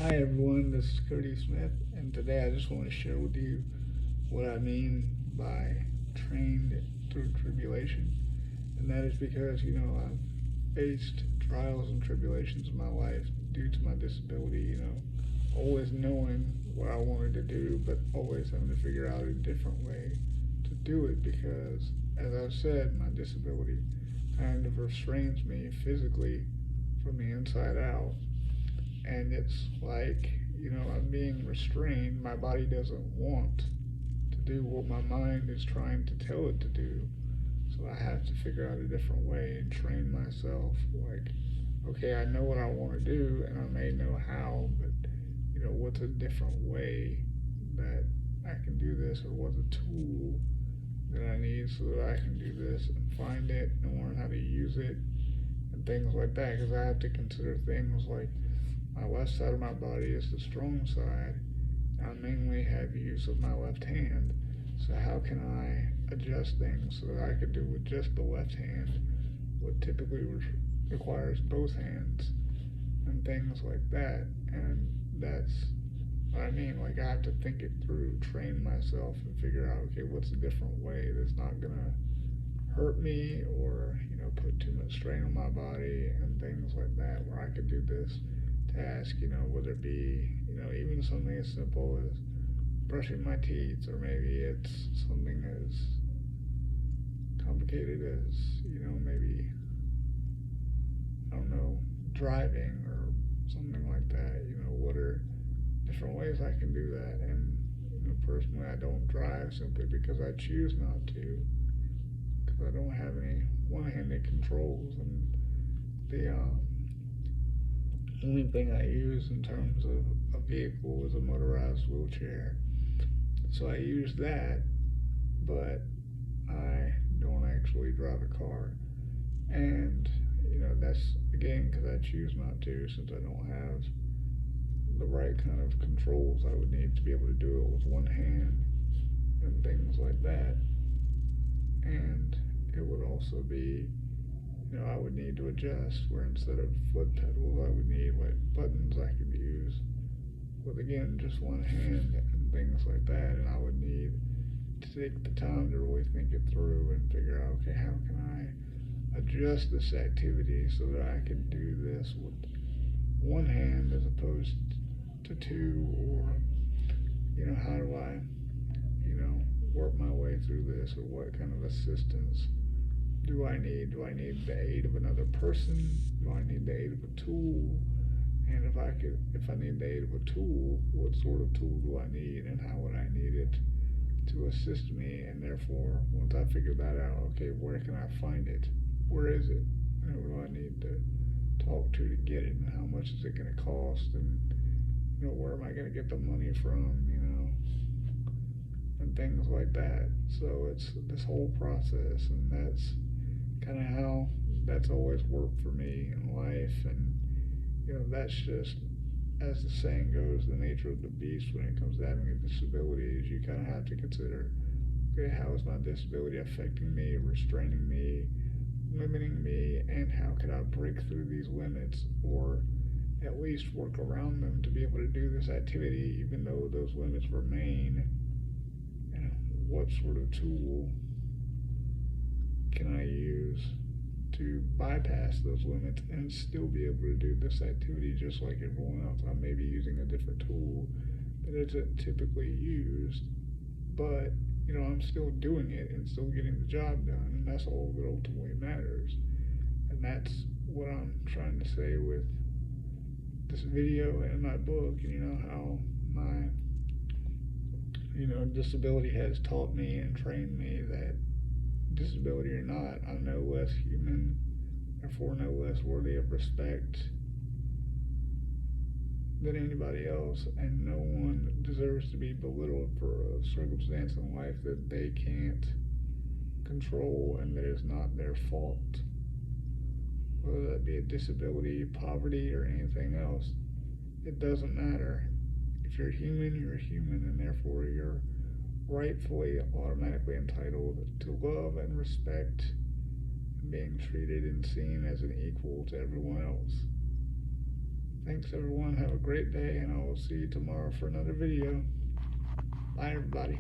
Hi everyone, this is Cody Smith, and today I just want to share with you what I mean by trained through tribulation. And that is because, I've faced trials and tribulations in my life due to my disability, always knowing what I wanted to do, but always having to figure out a different way to do it because, as I've said, my disability kind of restrains me physically from the inside out, and it's like I'm being restrained. My body doesn't want to do what my mind is trying to tell it to do, so I have to figure out a different way and train myself. Like, okay, I know what I want to do and I may know how, but what's a different way that I can do this, or what's a tool that I need so that I can do this and find it and learn how to use it and things like that, because I have to consider things like my left side of my body is the strong side. I mainly have use of my left hand. So how can I adjust things so that I can do with just the left hand what typically requires both hands and things like that? And that's what I mean. Like, I have to think it through, train myself, and figure out, okay, what's a different way that's not gonna hurt me or put too much strain on my body and things like that, where I could do this task, whether it be, even something as simple as brushing my teeth, or maybe it's something as complicated as, maybe, I don't know, driving or something like that. What are different ways I can do that? And, personally, I don't drive simply because I choose not to, because I don't have any one-handed controls, and the only thing I use in terms of a vehicle is a motorized wheelchair. So I use that, but I don't actually drive a car. And, that's again because I choose not to, since I don't have the right kind of controls I would need to be able to do it with one hand and things like that. And it would also be, I would need to adjust where instead of foot pedals, I would need like buttons I could use with, again, just one hand and things like that. And I would need to take the time to really think it through and figure out, okay, how can I adjust this activity so that I can do this with one hand as opposed to two, or, how do I, work my way through this, or what kind of assistance do I need? Do I need the aid of another person? Do I need the aid of a tool? And if I need the aid of a tool, what sort of tool do I need, and how would I need it to assist me? And therefore, once I figure that out, okay, where can I find it? Where is it? And who do I need to talk to get it? And how much is it going to cost? And where am I going to get the money from? And things like that. So it's this whole process, and that's kind of how that's always worked for me in life. And that's just, as the saying goes, the nature of the beast when it comes to having a disability. Is you kind of have to consider, okay, how is my disability affecting me, restraining me, limiting me, and how can I break through these limits, or at least work around them to be able to do this activity even though those limits remain. What sort of tool can I use to bypass those limits and still be able to do this activity just like everyone else? I may be using a different tool that isn't typically used, but I'm still doing it and still getting the job done, and that's all that ultimately matters. And that's what I'm trying to say with this video and my book, and how my disability has taught me and trained me that, disability or not, I'm no less human, therefore no less worthy of respect than anybody else, and no one deserves to be belittled for a circumstance in life that they can't control and that is not their fault, whether that be a disability, poverty, or anything else. It doesn't matter. If you're human, you're human, and therefore you're rightfully, automatically entitled to love and respect, and being treated and seen as an equal to everyone else. Thanks everyone, have a great day, and I will see you tomorrow for another video. Bye everybody.